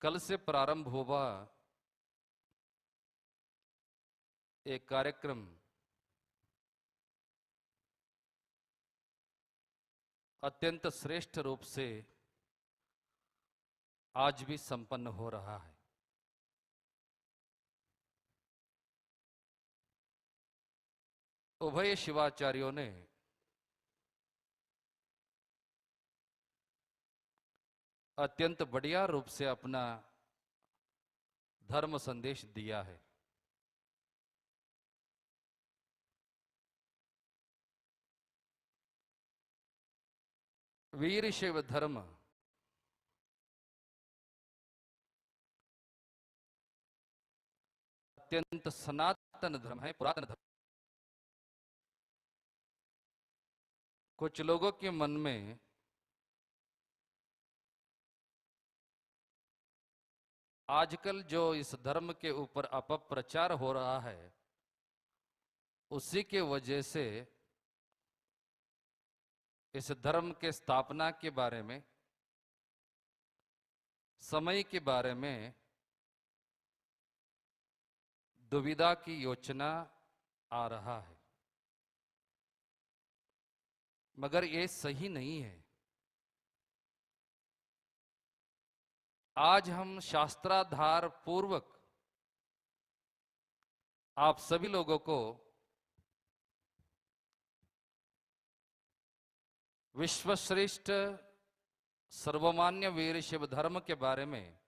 कल से प्रारंभ हुआ एक कार्यक्रम अत्यंत श्रेष्ठ रूप से आज भी संपन्न हो रहा है। उभय शिवाचार्यों ने अत्यंत बढ़िया रूप से अपना धर्म संदेश दिया है। वीर शैव धर्म अत्यंत सनातन धर्म है, पुरातन धर्म। कुछ लोगों के मन में आजकल जो इस धर्म के ऊपर अपप्रचार हो रहा है, उसी के वजह से इस धर्म के स्थापना के बारे में, समय के बारे में दुविधा की योचना आ रहा है। मगर ये सही नहीं है। आज हम शास्त्राधार पूर्वक आप सभी लोगों को विश्वश्रेष्ठ सर्वमान्य वीर शिव धर्म के बारे में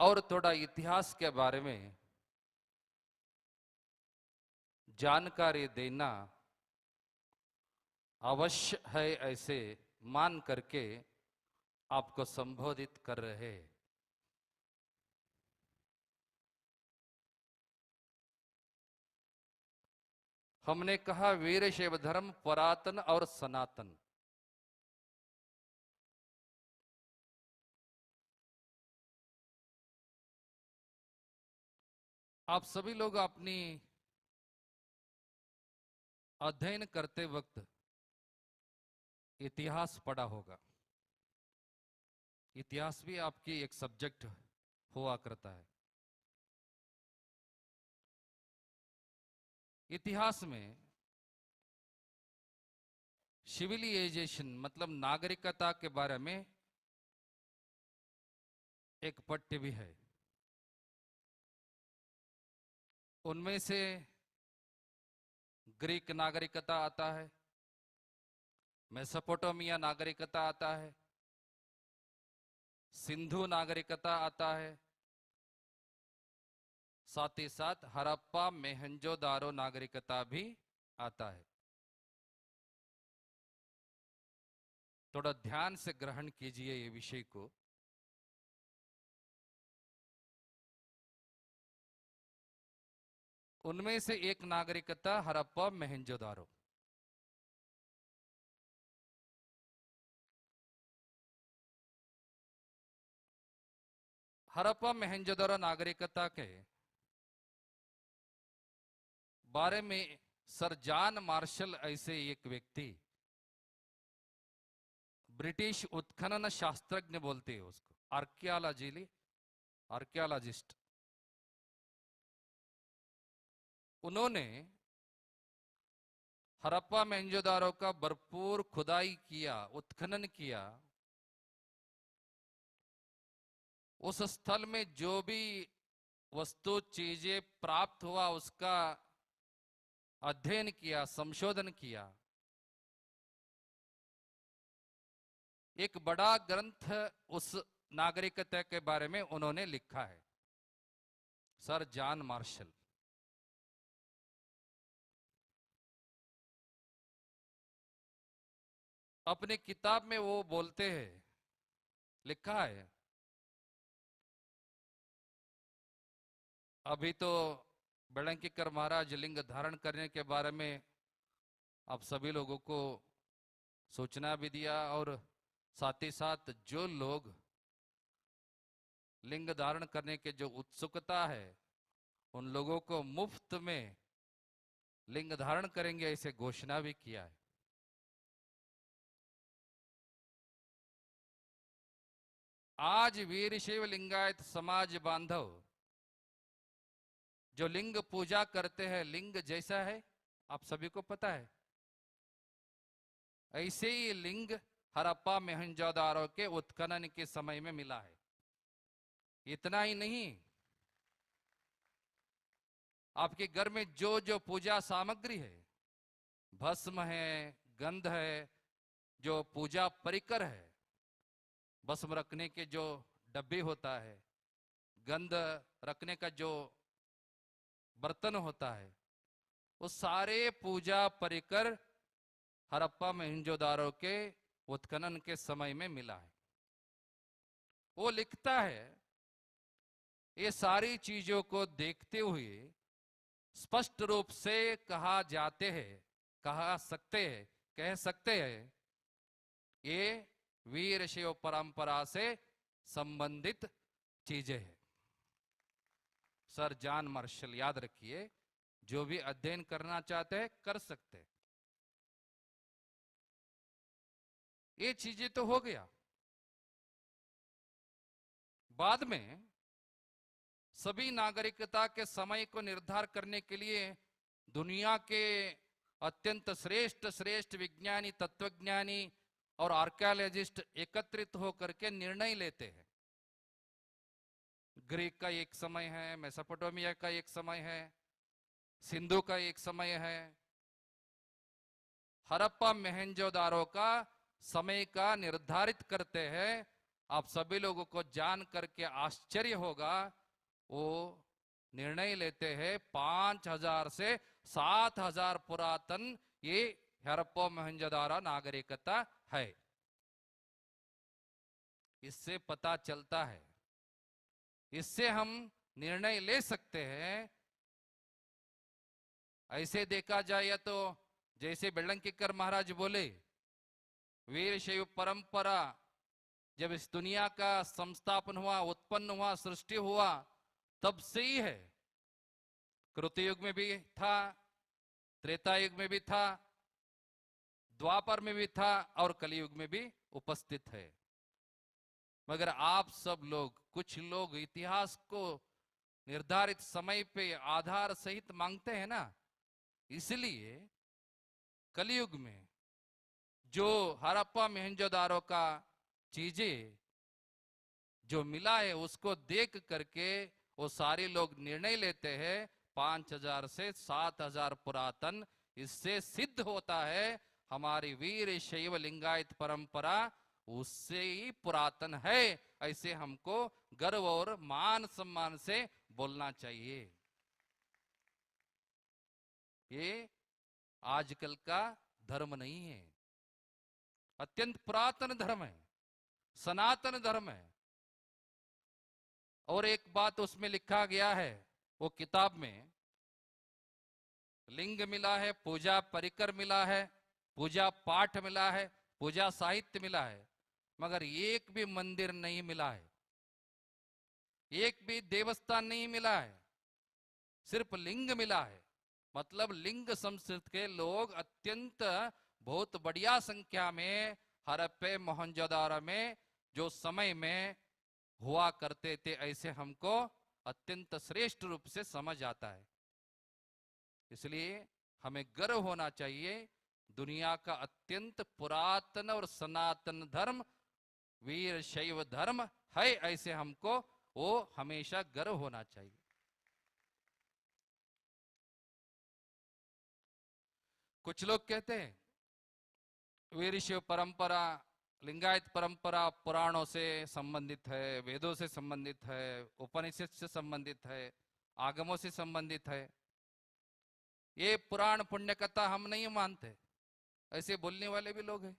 और थोड़ा इतिहास के बारे में जानकारी देना अवश्य है, ऐसे मान करके आपको संबोधित कर रहे हैं। हमने कहा वीर शैव धर्म पुरातन और सनातन। आप सभी लोग अपनी अध्ययन करते वक्त इतिहास पढ़ा होगा। इतिहास भी आपकी एक सब्जेक्ट हुआ करता है। इतिहास में सिविलाइजेशन मतलब नागरिकता के बारे में एक पट्य भी है। उनमें से ग्रीक नागरिकता आता है, मेसोपोटामिया नागरिकता आता है, सिंधु नागरिकता आता है, साथ ही साथ हड़प्पा मोहनजोदारो नागरिकता भी आता है। थोड़ा ध्यान से ग्रहण कीजिए ये विषय को। उनमें से एक नागरिकता हड़प्पा मोहनजोदारो। हड़प्पा मोहनजोदारो नागरिकता के बारे में सर जॉन मार्शल ऐसे एक व्यक्ति, ब्रिटिश उत्खनन शास्त्रज्ञ बोलते हैं उसको, आर्कियोलॉजिस्ट, उन्होंने हड़प्पा मोहनजोदारो का भरपूर खुदाई किया, उत्खनन किया। उस स्थल में जो भी वस्तु चीजें प्राप्त हुआ उसका अध्ययन किया, संशोधन किया। एक बड़ा ग्रंथ उस नागरिकता के बारे में उन्होंने लिखा है, सर जॉन मार्शल। अपनी किताब में वो बोलते हैं, लिखा है, अभी तो बेड़ंकीकर महाराज लिंग धारण करने के बारे में आप सभी लोगों को सूचना भी दिया, और साथ ही साथ जो लोग लिंग धारण करने के जो उत्सुकता है उन लोगों को मुफ्त में लिंग धारण करेंगे ऐसे घोषणा भी किया है। आज वीरशैव लिंगायत समाज बांधव जो लिंग पूजा करते हैं, लिंग जैसा है आप सभी को पता है। ऐसे ही लिंग हड़प्पा मोहनजोदड़ो के उत्खनन के समय में मिला है। इतना ही नहीं, आपके घर में जो जो पूजा सामग्री है, भस्म है, गंध है, जो पूजा परिकर है, भस्म रखने के जो डब्बे होता है, गंध रखने का जो बर्तन होता है, वो सारे पूजा परिकर हड़प्पा मोहनजोदड़ो के उत्खनन के समय में मिला है। वो लिखता है, ये सारी चीजों को देखते हुए स्पष्ट रूप से कह सकते हैं ये वीरशैव परंपरा से संबंधित चीजें हैं। सर जॉन मार्शल, याद रखिए, जो भी अध्ययन करना चाहते हैं कर सकते हैं। ये चीजें तो हो गया। बाद में सभी नागरिकता के समय को निर्धार करने के लिए दुनिया के अत्यंत श्रेष्ठ विज्ञानी, तत्वज्ञानी और आर्कियोलॉजिस्ट एकत्रित होकर के निर्णय लेते हैं। ग्रीक का एक समय है, मेसोपोटामिया का एक समय है, सिंधु का एक समय है, हड़प्पा मोहनजोदड़ो का समय का निर्धारित करते हैं। आप सभी लोगों को जान करके आश्चर्य होगा, वो निर्णय लेते हैं 5000 से 7000 पुरातन ये हड़प्पा मोहनजोदड़ो नागरिकता है। इससे पता चलता है, इससे हम निर्णय ले सकते हैं। ऐसे देखा जाए तो जैसे बेलंकिकर महाराज बोले, वीरशैव परंपरा जब इस दुनिया का संस्थापन हुआ, उत्पन्न हुआ, सृष्टि हुआ, तब से ही है। कृतयुग में भी था, त्रेता युग में भी था, द्वापर में भी था और कलयुग में भी उपस्थित है। मगर आप सब लोग, कुछ लोग इतिहास को निर्धारित समय पे आधार सहित मांगते हैं ना, इसलिए कलयुग में जो हड़प्पा मोहनजोदड़ो का चीजें जो मिला है, उसको देख करके वो सारे लोग निर्णय लेते हैं 5000 से 7000 पुरातन। इससे सिद्ध होता है हमारी वीरशैव लिंगायत परंपरा उससे ही पुरातन है। ऐसे हमको गर्व और मान सम्मान से बोलना चाहिए। ये आजकल का धर्म नहीं है, अत्यंत पुरातन धर्म है, सनातन धर्म है। और एक बात उसमें लिखा गया है, वो किताब में, लिंग मिला है, पूजा परिकर मिला है, पूजा पाठ मिला है, पूजा साहित्य मिला है, मगर एक भी मंदिर नहीं मिला है, एक भी देवस्थान नहीं मिला है, सिर्फ लिंग मिला है। मतलब लिंग संस्कृत के लोग अत्यंत बहुत बढ़िया संख्या में हड़प्पा मोहनजोदड़ो में जो समय में हुआ करते थे, ऐसे हमको अत्यंत श्रेष्ठ रूप से समझ आता है। इसलिए हमें गर्व होना चाहिए, दुनिया का अत्यंत पुरातन और सनातन धर्म वीरशैव धर्म है, ऐसे हमको वो हमेशा गर्व होना चाहिए। कुछ लोग कहते हैं वीरशैव परंपरा, लिंगायत परंपरा पुराणों से संबंधित है, वेदों से संबंधित है, उपनिषद से संबंधित है, आगमों से संबंधित है। ये पुराण पुण्य कथा हम नहीं मानते, ऐसे बोलने वाले भी लोग हैं।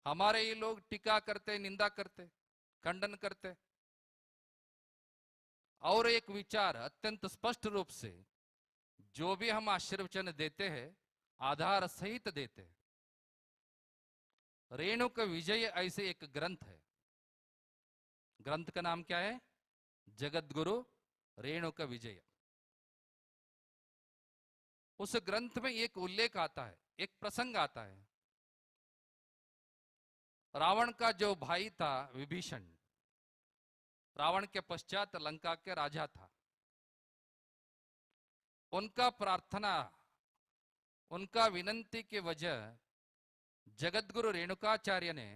हमारे ये लोग टीका करते, निंदा करते, खंडन करते। और एक विचार अत्यंत स्पष्ट रूप से, जो भी हम आशीर्वचन देते हैं आधार सहित देते हैं। रेणुक विजय ऐसे एक ग्रंथ है, ग्रंथ का नाम क्या है? जगत गुरु रेणुक विजय। उस ग्रंथ में एक उल्लेख आता है, एक प्रसंग आता है। रावण का जो भाई था विभीषण, रावण के पश्चात लंका के राजा था। उनका प्रार्थना, उनका विनंती की वजह जगतगुरु रेणुकाचार्य ने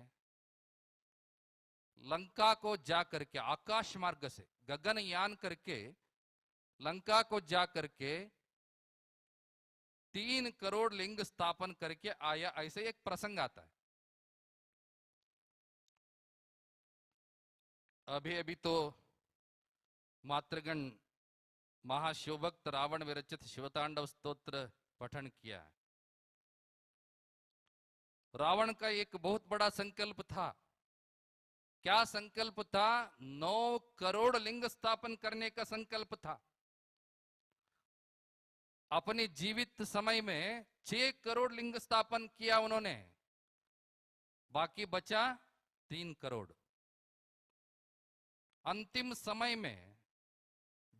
लंका को जा करके आकाश मार्ग से गगनयान करके लंका को जा करके 3 करोड़ लिंग स्थापन करके आया, ऐसे एक प्रसंग आता है। अभी अभी तो मातृगण महाशिवभक्त रावण विरचित शिवतांडव स्तोत्र पठन किया है। रावण का एक बहुत बड़ा संकल्प था। क्या संकल्प था? 9 करोड़ लिंग स्थापन करने का संकल्प था। अपने जीवित समय में 6 करोड़ लिंग स्थापन किया उन्होंने, बाकी बचा 3 करोड़। अंतिम समय में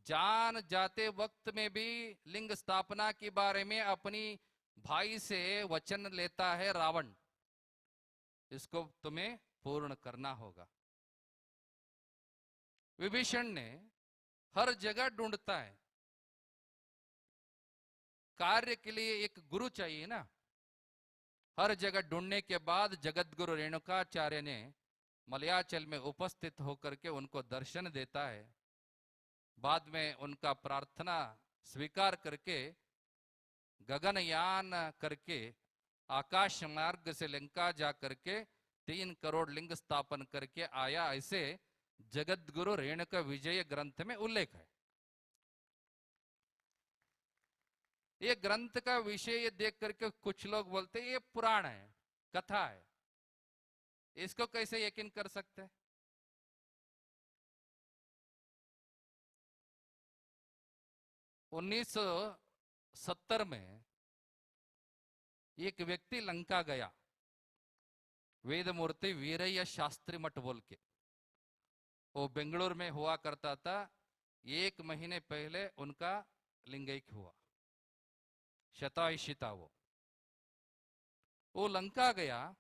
जान जाते वक्त में भी लिंग स्थापना के बारे में अपनी भाई से वचन लेता है रावण, इसको तुम्हें पूर्ण करना होगा। विभीषण ने हर जगह ढूंढता है, कार्य के लिए एक गुरु चाहिए ना। हर जगह ढूंढने के बाद जगतगुरु रेणुकाचार्य ने मलयाचल में उपस्थित होकर के उनको दर्शन देता है। बाद में उनका प्रार्थना स्वीकार करके गगनयान करके आकाश मार्ग से लंका जा करके 3 करोड़ लिंग स्थापन करके आया, ऐसे जगतगुरु रेणुका विजय ग्रंथ में उल्लेख है। ये ग्रंथ का विषय देख करके कुछ लोग बोलते हैं ये पुराण है, कथा है, इसको कैसे यकीन कर सकते हैं? उन्नीस 1970 में एक व्यक्ति लंका गया, वेदमूर्ति वीरయ్య शास्त्री मठ बोल के, वो बेंगलुरु में हुआ करता था। 1 महीने पहले उनका लिंगैक हुआ, शतायुषी था वो लंका गया,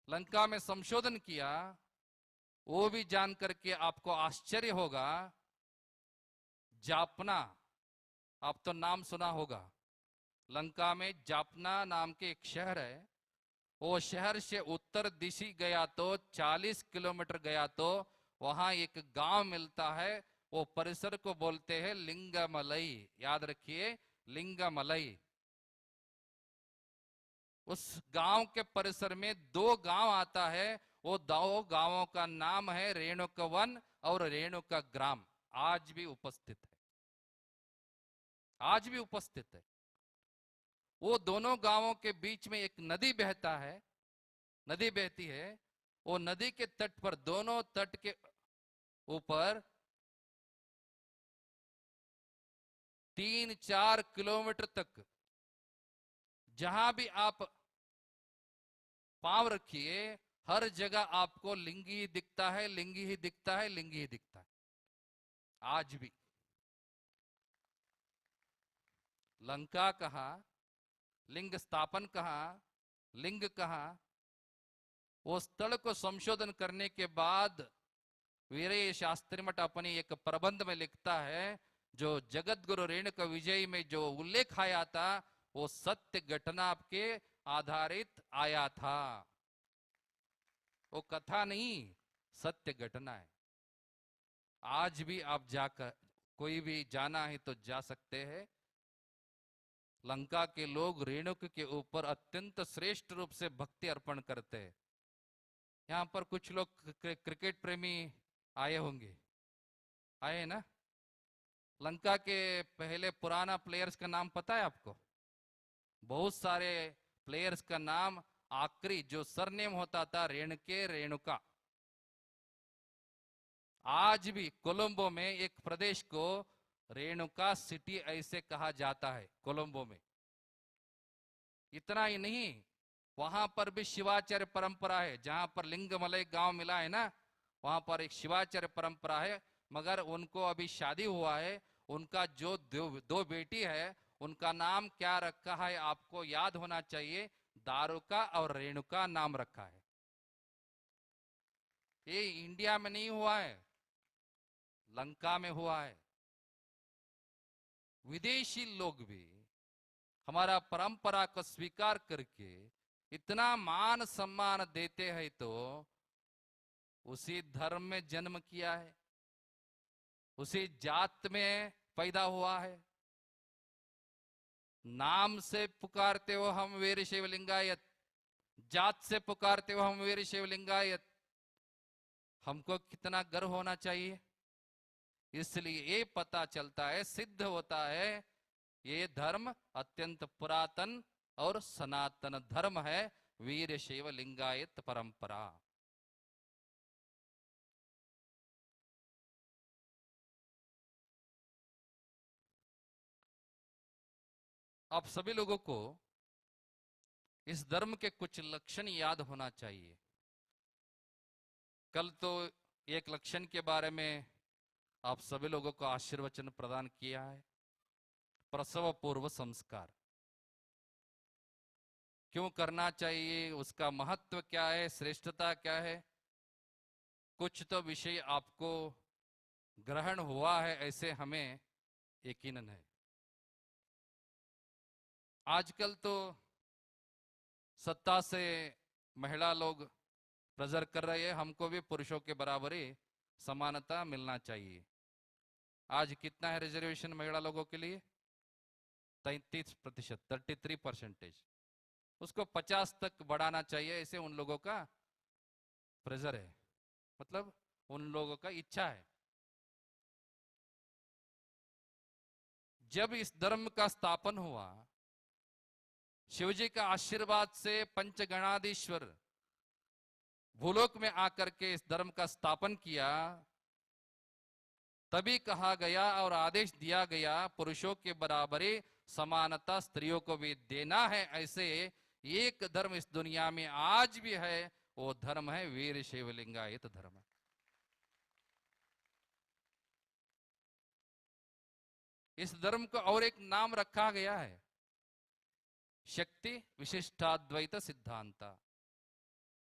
लंका में संशोधन किया। वो भी जान करके आपको आश्चर्य होगा, जापना, आप तो नाम सुना होगा, लंका में जापना नाम के एक शहर है। वो शहर से उत्तर दिशा गया तो 40 किलोमीटर गया तो वहां एक गांव मिलता है, वो परिसर को बोलते हैं लिंगमलई। याद रखिए, लिंगमलई। उस गांव के परिसर में 2 गांव आता है, वो 2 गांवों का नाम है रेणुका वन और रेणुका ग्राम। आज भी उपस्थित है, आज भी उपस्थित है। वो दोनों गांवों के बीच में एक नदी बहता है, नदी बहती है। वो नदी के तट पर, दोनों तट के ऊपर 3-4 किलोमीटर तक जहां भी आप पांव रखिए, हर जगह आपको लिंगी ही दिखता है, लिंगी ही दिखता है, लिंगी ही दिखता है। आज भी लंका कहा, लिंग स्थापन कहा, लिंग कहा। वो स्थल को संशोधन करने के बाद वीरయ్య शास्त्री मठ अपनी एक प्रबंध में लिखता है, जो जगत गुरु रेणुका विजय में जो उल्लेख आया था वो सत्य घटना के आधारित आया था। वो कथा नहीं, सत्य घटना है। आज भी आप जाकर, कोई भी जाना है तो जा सकते हैं। लंका के लोग रेणुक के ऊपर अत्यंत श्रेष्ठ रूप से भक्ति अर्पण करते हैं। यहाँ पर कुछ लोग क्रिकेट प्रेमी आए होंगे, आए ना? लंका के पहले पुराना प्लेयर्स का नाम पता है आपको? बहुत सारे प्लेयर्स का नाम आखिरी जो सरनेम होता था रेणुके, रेणुका। आज भी कोलंबो में एक प्रदेश को रेणुका सिटी ऐसे कहा जाता है, कोलंबो में। इतना ही नहीं, वहां पर भी शिवाचार्य परंपरा है। जहां पर लिंगमलई गांव मिला है ना, वहां पर एक शिवाचार्य परंपरा है। मगर उनको अभी शादी हुआ है, उनका जो 2 बेटी है, उनका नाम क्या रखा है आपको याद होना चाहिए, दारुका और रेणुका नाम रखा है। ये इंडिया में नहीं हुआ है, लंका में हुआ है। विदेशी लोग भी हमारा परंपरा को स्वीकार करके इतना मान सम्मान देते हैं, तो उसी धर्म में जन्म किया है, उसी जात में पैदा हुआ है। नाम से पुकारते हो हम वीरशैव लिंगायत, जात से पुकारते हो हम वीरशैव लिंगायत, हमको कितना गर्व होना चाहिए। इसलिए ये पता चलता है, सिद्ध होता है, ये धर्म अत्यंत पुरातन और सनातन धर्म है, वीरशैव लिंगायत परंपरा। आप सभी लोगों को इस धर्म के कुछ लक्षण याद होना चाहिए। कल तो एक लक्षण के बारे में आप सभी लोगों को आशीर्वचन प्रदान किया है, प्रसव पूर्व संस्कार क्यों करना चाहिए, उसका महत्व क्या है, श्रेष्ठता क्या है, कुछ तो विषय आपको ग्रहण हुआ है, ऐसे हमें यकीनन है। आजकल तो सत्ता से महिला लोग प्रेजर कर रहे हैं, हमको भी पुरुषों के बराबर ही समानता मिलना चाहिए। आज कितना है रिजर्वेशन महिला लोगों के लिए? 33%, 33%। उसको 50 तक बढ़ाना चाहिए, ऐसे उन लोगों का प्रेजर है, मतलब उन लोगों का इच्छा है। जब इस धर्म का स्थापन हुआ, शिवजी का आशीर्वाद से पंचगणाधीश्वर भूलोक में आकर के इस धर्म का स्थापन किया, तभी कहा गया और आदेश दिया गया, पुरुषों के बराबरी समानता स्त्रियों को भी देना है। ऐसे एक धर्म इस दुनिया में आज भी है, वो धर्म है वीरशैव लिंगायत धर्म। इस धर्म को और एक नाम रखा गया है, शक्ति विशिष्टाद्वैत सिद्धांत।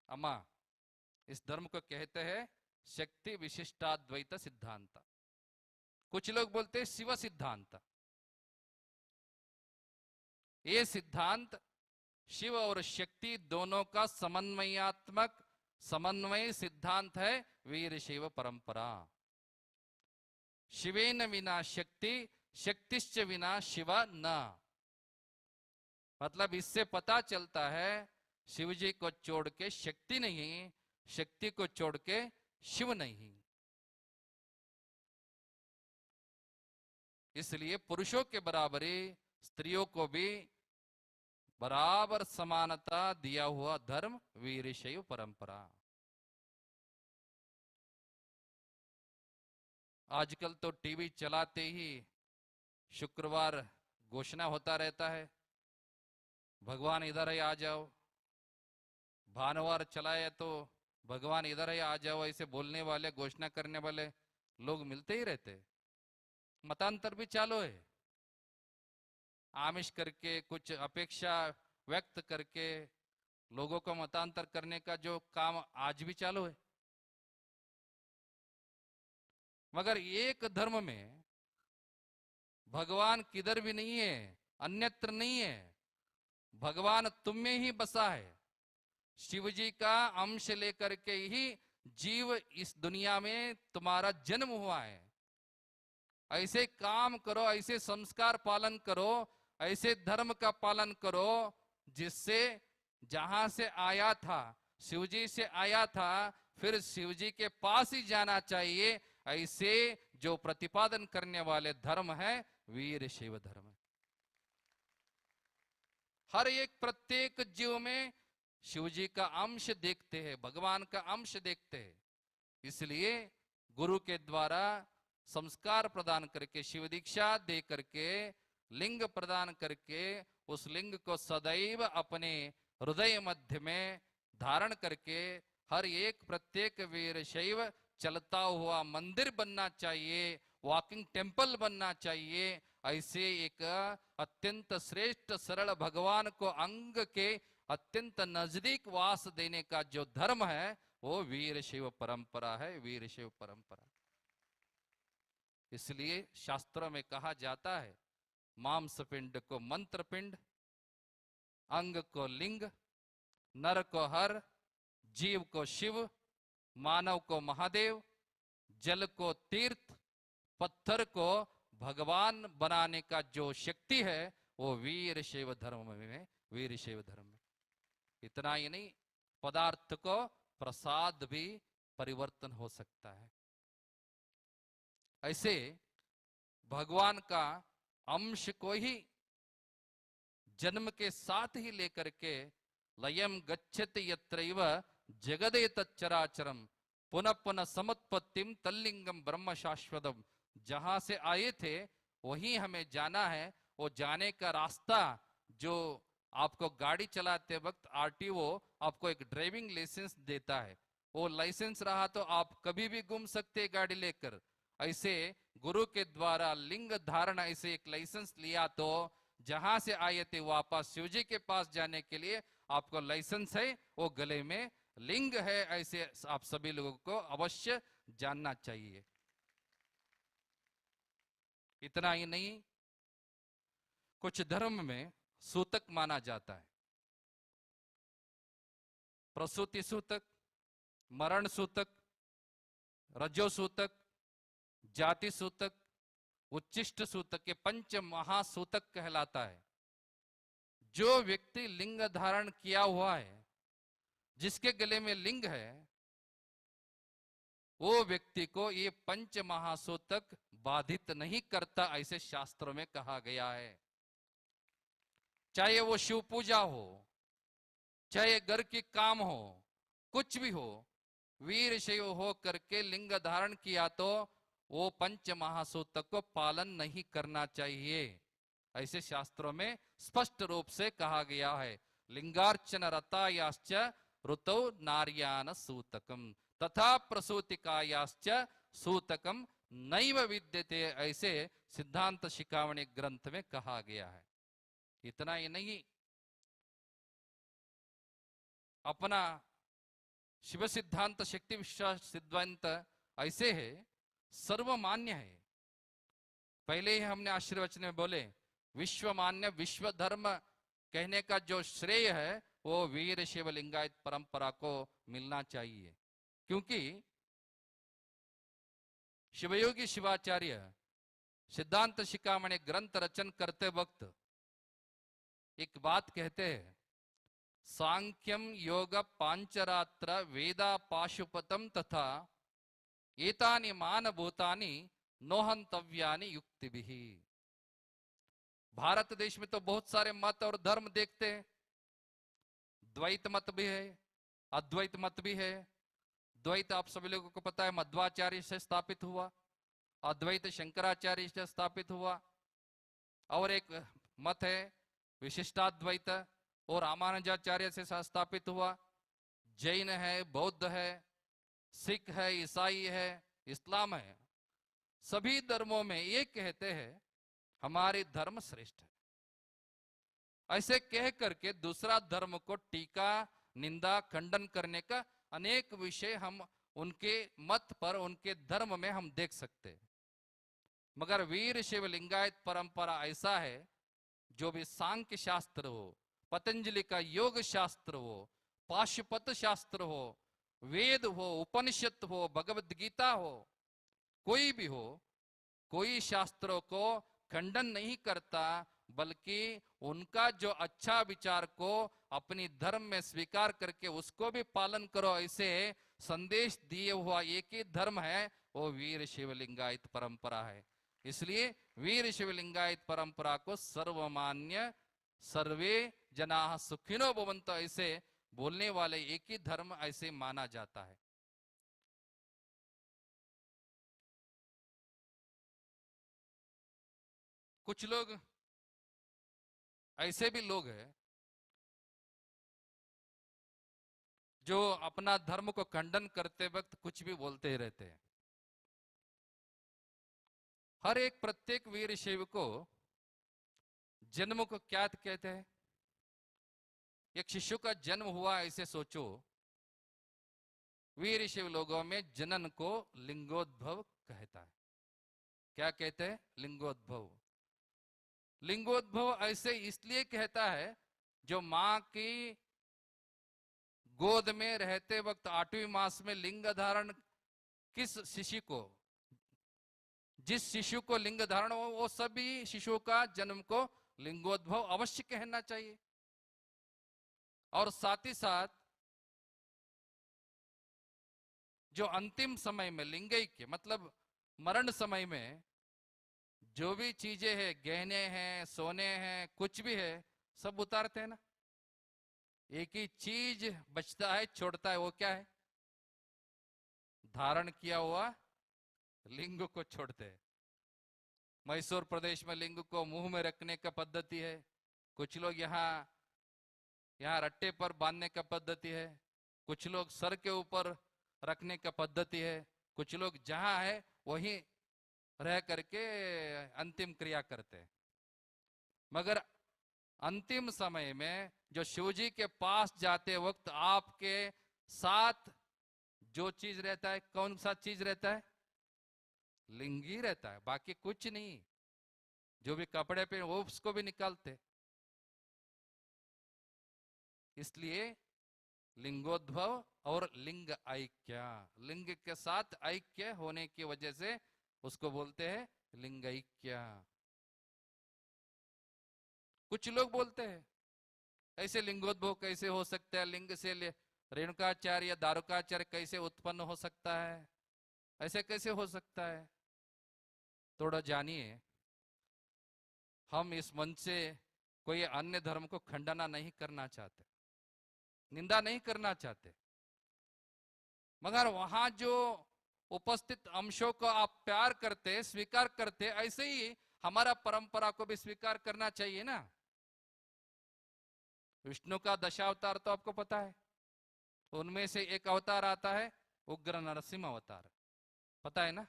अम्मा, इस धर्म को कहते हैं शक्ति विशिष्टाद्वैत सिद्धांत। कुछ लोग बोलते हैं शिव सिद्धांत। ये सिद्धांत शिव और शक्ति दोनों का समन्वयात्मक समन्वय सिद्धांत है, वीरशैव परंपरा। शिवेन विना शक्ति, शक्तिश्च विना शिव न। मतलब इससे पता चलता है, शिव जी को छोड़ के शक्ति नहीं, शक्ति को छोड़ के शिव नहीं। इसलिए पुरुषों के बराबरी, स्त्रियों को भी बराबर समानता दिया हुआ धर्म वीरशैव परंपरा। आजकल तो टीवी चलाते ही शुक्रवार घोषणा होता रहता है, भगवान इधर ही आ जाओ। भानुवार चलाए तो भगवान इधर ही आ जाओ, ऐसे बोलने वाले, घोषणा करने वाले लोग मिलते ही रहते। मतांतर भी चालू है, आमिष करके, कुछ अपेक्षा व्यक्त करके लोगों को मतांतर करने का जो काम आज भी चालू है। मगर एक धर्म में भगवान किधर भी नहीं है, अन्यत्र नहीं है, भगवान तुम में ही बसा है। शिव जी का अंश लेकर के ही जीव इस दुनिया में तुम्हारा जन्म हुआ है। ऐसे काम करो, ऐसे संस्कार पालन करो, ऐसे धर्म का पालन करो, जिससे जहां से आया था, शिव जी से आया था, फिर शिव जी के पास ही जाना चाहिए। ऐसे जो प्रतिपादन करने वाले धर्म है वीरशैव धर्म। हर एक प्रत्येक जीव में शिव जी का अंश देखते हैं, भगवान का अंश देखते हैं। इसलिए गुरु के द्वारा संस्कार प्रदान करके, शिव दीक्षा दे करके, लिंग प्रदान करके, उस लिंग को सदैव अपने हृदय मध्य में धारण करके हर एक प्रत्येक वीरशैव चलता हुआ मंदिर बनना चाहिए, वॉकिंग टेम्पल बनना चाहिए। ऐसे एक अत्यंत श्रेष्ठ सरल भगवान को अंग के अत्यंत नजदीक वास देने का जो धर्म है वो वीर शैव परंपरा है, वीर शैव परंपरा। इसलिए शास्त्रों में कहा जाता है, मांस पिंड को मंत्र पिंड, अंग को लिंग, नर को हर, जीव को शिव, मानव को महादेव, जल को तीर्थ, पत्थर को भगवान बनाने का जो शक्ति है वो वीर शैव धर्म में, वीर शैव धर्म में। इतना ही नहीं, पदार्थ को प्रसाद भी परिवर्तन हो सकता है। ऐसे भगवान का अंश को ही जन्म के साथ ही लेकर के लयम गच्छति यत्रैव जगदेतच्चराचरम पुनः पुनः समुत्पत्तिम तल्लिंगम ब्रह्म शाश्वतम। जहां से आए थे वहीं हमें जाना है। वो जाने का रास्ता, जो आपको गाड़ी चलाते वक्त आरटीओ आपको एक ड्राइविंग लाइसेंस देता है, वो लाइसेंस रहा तो आप कभी भी घूम सकते गाड़ी लेकर। ऐसे गुरु के द्वारा लिंग धारण ऐसे एक लाइसेंस लिया तो जहां से आए थे वापस शिव जी के पास जाने के लिए आपको लाइसेंस है, वो गले में लिंग है। ऐसे आप सभी लोगों को अवश्य जानना चाहिए। इतना ही नहीं, कुछ धर्म में सूतक माना जाता है, प्रसूति सूतक, मरण सूतक, रजो सूतक, जाति सूतक, उच्चिष्ट सूतक, के पंच महासूतक कहलाता है। जो व्यक्ति लिंग धारण किया हुआ है, जिसके गले में लिंग है, वो व्यक्ति को ये पंच महासूतक बाधित नहीं करता, ऐसे शास्त्रों में कहा गया है। चाहे वो शिव पूजा हो, चाहे घर की काम हो, कुछ भी हो, वीर शैव हो करके लिंग धारण किया तो वो पंच महासूतक को पालन नहीं करना चाहिए, ऐसे शास्त्रों में स्पष्ट रूप से कहा गया है। लिंगार्चन रतायाश्च ऋतौ नार्यान सूतकम तथा प्रसूतिकायाश्च सूतकम नैव विद्यते, ऐसे सिद्धांत शिखामणि ग्रंथ में कहा गया है। इतना ही नहीं, अपना शिव सिद्धांत शक्ति विश्वास सिद्धांत ऐसे है, सर्वमान्य है। पहले ही हमने आशीर्वचन में बोले, विश्वमान्य विश्व धर्म कहने का जो श्रेय है वो वीर शैव लिंगायत परंपरा को मिलना चाहिए। क्योंकि शिवयोगी शिवाचार्य सिद्धांत शिखामणि ग्रंथ रचन करते वक्त एक बात कहते हैं, सांख्यम योग पांचरात्र वेदा पाशुपतम तथा एतानि मानभूतानि नोहंतव्यानि युक्तिभिः। भारत देश में तो बहुत सारे मत और धर्म देखते हैं, द्वैत मत भी है, अद्वैत मत भी है। द्वैत आप सभी लोगों को पता है मध्वाचार्य से स्थापित हुआ, अद्वैत शंकराचार्य से स्थापित हुआ, और एक मत है विशिष्टाद्वैत और रामानुजाचार्य से स्थापित हुआ। जैन है, बौद्ध है, सिख है, ईसाई है, इस्लाम है। सभी धर्मों में ये कहते हैं हमारे धर्म श्रेष्ठ है। ऐसे कह करके दूसरा धर्म को टीका, निंदा, खंडन करने का अनेक विषय हम उनके मत पर, उनके धर्म में हम देख सकते हैं। मगर वीर शैव लिंगायत परंपरा ऐसा है, जो भी सांख्य शास्त्र हो, पतंजलि का योग शास्त्र हो, पाशुपत शास्त्र हो, वेद हो, उपनिषद हो, भगवद गीता हो, कोई भी हो, कोई शास्त्रों को खंडन नहीं करता, बल्कि उनका जो अच्छा विचार को अपनी धर्म में स्वीकार करके उसको भी पालन करो, ऐसे संदेश दिए हुआ एक ही धर्म है, वो वीर शैव लिंगायत परंपरा है। इसलिए वीर शैव लिंगायत परंपरा को सर्वमान्य, सर्वे जनाः सुखिनो भवन्तु ऐसे बोलने वाले एक ही धर्म ऐसे माना जाता है। कुछ लोग ऐसे भी लोग हैं जो अपना धर्म को खंडन करते वक्त कुछ भी बोलते ही रहते हैं। हर एक प्रत्येक वीर शैव को जन्म को क्या कहते हैं? एक शिशु का जन्म हुआ ऐसे सोचो, वीर शिव लोगों में जनन को लिंगोद्भव कहता है। क्या कहते हैं? लिंगोद्भव। लिंगोद्भव ऐसे इसलिए कहता है, जो मां की गोद में रहते वक्त 8वें मास में लिंग धारण किस शिशु को, जिस शिशु को लिंग धारण हो, वो सभी शिशुओं का जन्म को लिंगोद्भव अवश्य कहना चाहिए। और साथ ही साथ जो अंतिम समय में लिंगैक्य मतलब मरण समय में जो भी चीजें हैं, गहने हैं, सोने हैं, कुछ भी है, सब उतारते हैं ना। एक ही चीज बचता है, छोड़ता है, वो क्या है? धारण किया हुआ लिंग को छोड़ते हैं। मैसूर प्रदेश में लिंग को मुंह में रखने का पद्धति है। कुछ लोग यहाँ रट्टे पर बांधने का पद्धति है। कुछ लोग सर के ऊपर रखने का पद्धति है। कुछ लोग जहां है वहीं रह करके अंतिम क्रिया करते हैं। मगर अंतिम समय में जो शिवजी के पास जाते वक्त आपके साथ जो चीज रहता है, कौन सा चीज रहता है? लिंग ही रहता है, बाकी कुछ नहीं। जो भी कपड़े पे वो उसको भी निकालते। इसलिए लिंगोद्भव और लिंग ऐक्य, लिंग के साथ ऐक्य होने की वजह से उसको बोलते हैं लिंग ऐक्य। कुछ लोग बोलते हैं ऐसे लिंगोद्भव कैसे हो सकता है, लिंग से रेणुकाचार्य या दारुकाचार्य कैसे उत्पन्न हो सकता है, ऐसे कैसे हो सकता है? थोड़ा जानिए। हम इस मंच से कोई अन्य धर्म को खंडना नहीं करना चाहते, निंदा नहीं करना चाहते, मगर वहां जो उपस्थित अंशों को आप प्यार करते, स्वीकार करते, ऐसे ही हमारा परंपरा को भी स्वीकार करना चाहिए ना। विष्णु का दशावतार तो आपको पता है, उनमें से एक अवतार आता है उग्र नरसिंह अवतार, पता है ना?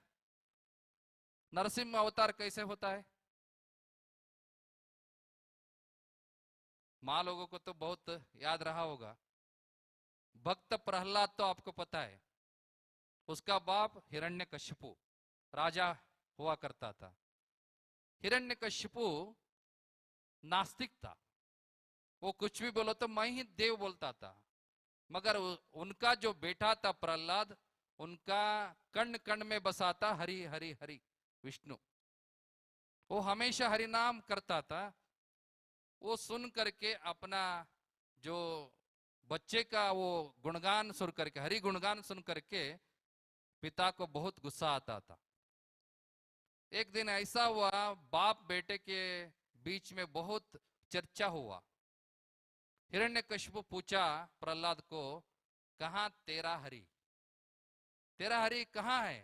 नरसिंह अवतार कैसे होता है? मां लोगों को तो बहुत याद रहा होगा। भक्त प्रहलाद तो आपको पता है, उसका बाप हिरण्यकशिपु राजा हुआ करता था। हिरण्यकशिपु नास्तिक था, वो कुछ भी बोलो तो मैं ही देव बोलता था। मगर उनका जो बेटा था प्रहलाद, उनका कण कण में बसा था हरि हरि हरि विष्णु। वो हमेशा हरि नाम करता था। वो सुन करके अपना जो बच्चे का वो गुणगान सुन करके, हरि गुणगान सुन करके पिता को बहुत गुस्सा आता था। एक दिन ऐसा हुआ, बाप बेटे के बीच में बहुत चर्चा हुआ। हिरण्यकशिपु पूछा प्रहलाद को, कहां तेरा हरि, तेरा हरि कहां है?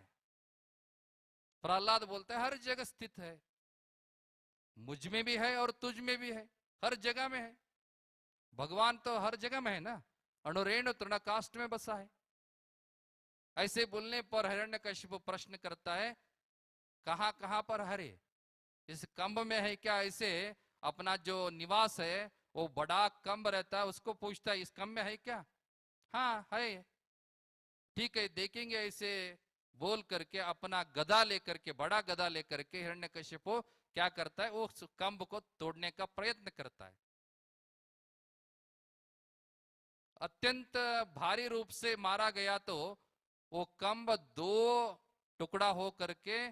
प्रहलाद बोलता है हर जगह स्थित है, मुझ में भी है और तुझ में भी है, हर जगह में है। भगवान तो हर जगह में है ना, अणुरेणु तृणकाष्ठ में बसा है। ऐसे बोलने पर हिरण्यकशिपु प्रश्न करता है, कहां कहां पर हरे? इस कंब में है क्या? ऐसे अपना जो निवास है वो बड़ा कंब रहता है, उसको पूछता है इस कंब में है क्या? हाँ है। ठीक है, देखेंगे। ऐसे बोल करके अपना गदा लेकर के, बड़ा गदा लेकर के हिरण्यकशिपु क्या करता है, वो कंब को तोड़ने का प्रयत्न करता है। अत्यंत भारी रूप से मारा गया तो वो कंब दो टुकड़ा हो करके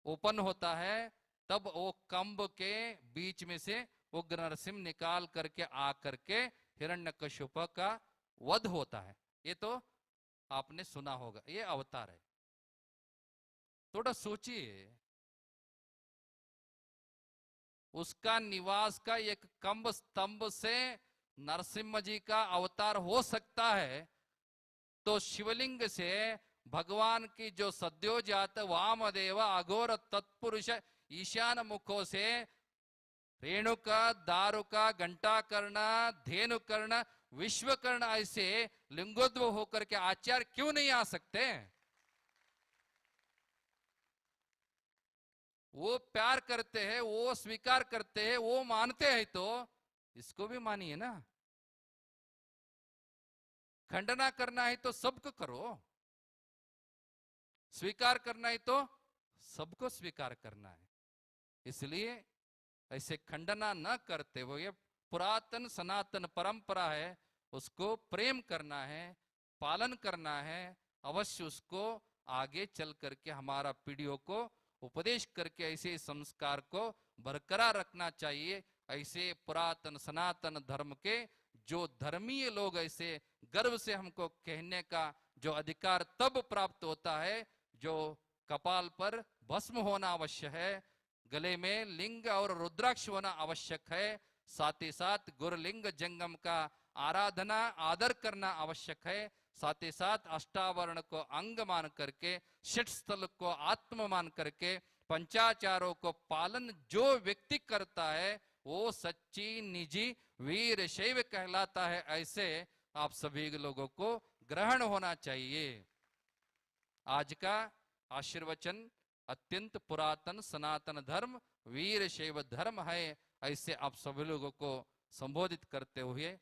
ओपन होता है। तब वो कंब के बीच में से उग्र नरसिंह निकाल करके आ करके हिरण्यकशिपु का वध होता है। ये तो आपने सुना होगा, ये अवतार है। थोड़ा सोचिए, उसका निवास का एक कंब स्तंभ से नरसिम्हा जी का अवतार हो सकता है, तो शिवलिंग से भगवान की जो सद्योजात वामदेव अघोर तत्पुरुष ईशान मुखों से रेणुका, दारुका, घंटाकर्ण, धेनुकर्ण, विश्वकर्ण ऐसे लिंगोद्भव होकर के आचार्य क्यों नहीं आ सकते? वो प्यार करते हैं, वो स्वीकार करते हैं, वो मानते हैं, तो इसको भी मानिए ना। खंडना करना है तो सबको करो, स्वीकार करना है तो सबको स्वीकार करना है। इसलिए ऐसे खंडना न करते हुए पुरातन सनातन परंपरा है, उसको प्रेम करना है, पालन करना है, अवश्य उसको आगे चल करके हमारा पीढ़ियों को उपदेश करके ऐसे संस्कार को बरकरार रखना चाहिए। ऐसे पुरातन सनातन धर्म के जो धर्मीय लोग, ऐसे गर्व से हमको कहने का जो अधिकार तब प्राप्त होता है जो कपाल पर भस्म होना आवश्यक है, गले में लिंग और रुद्राक्ष होना आवश्यक है, साथ ही साथ गुरुलिंग जंगम का आराधना आदर करना आवश्यक है, साथ ही साथ अष्टावरण को अंग मान करके, षट स्थल को आत्म मान करके, पंचाचारों को पालन जो व्यक्ति करता है वो सच्ची निजी वीर शैव कहलाता है। ऐसे आप सभी लोगों को ग्रहण होना चाहिए। आज का आशीर्वचन अत्यंत पुरातन सनातन धर्म वीर शैव धर्म है, ऐसे आप सभी लोगों को संबोधित करते हुए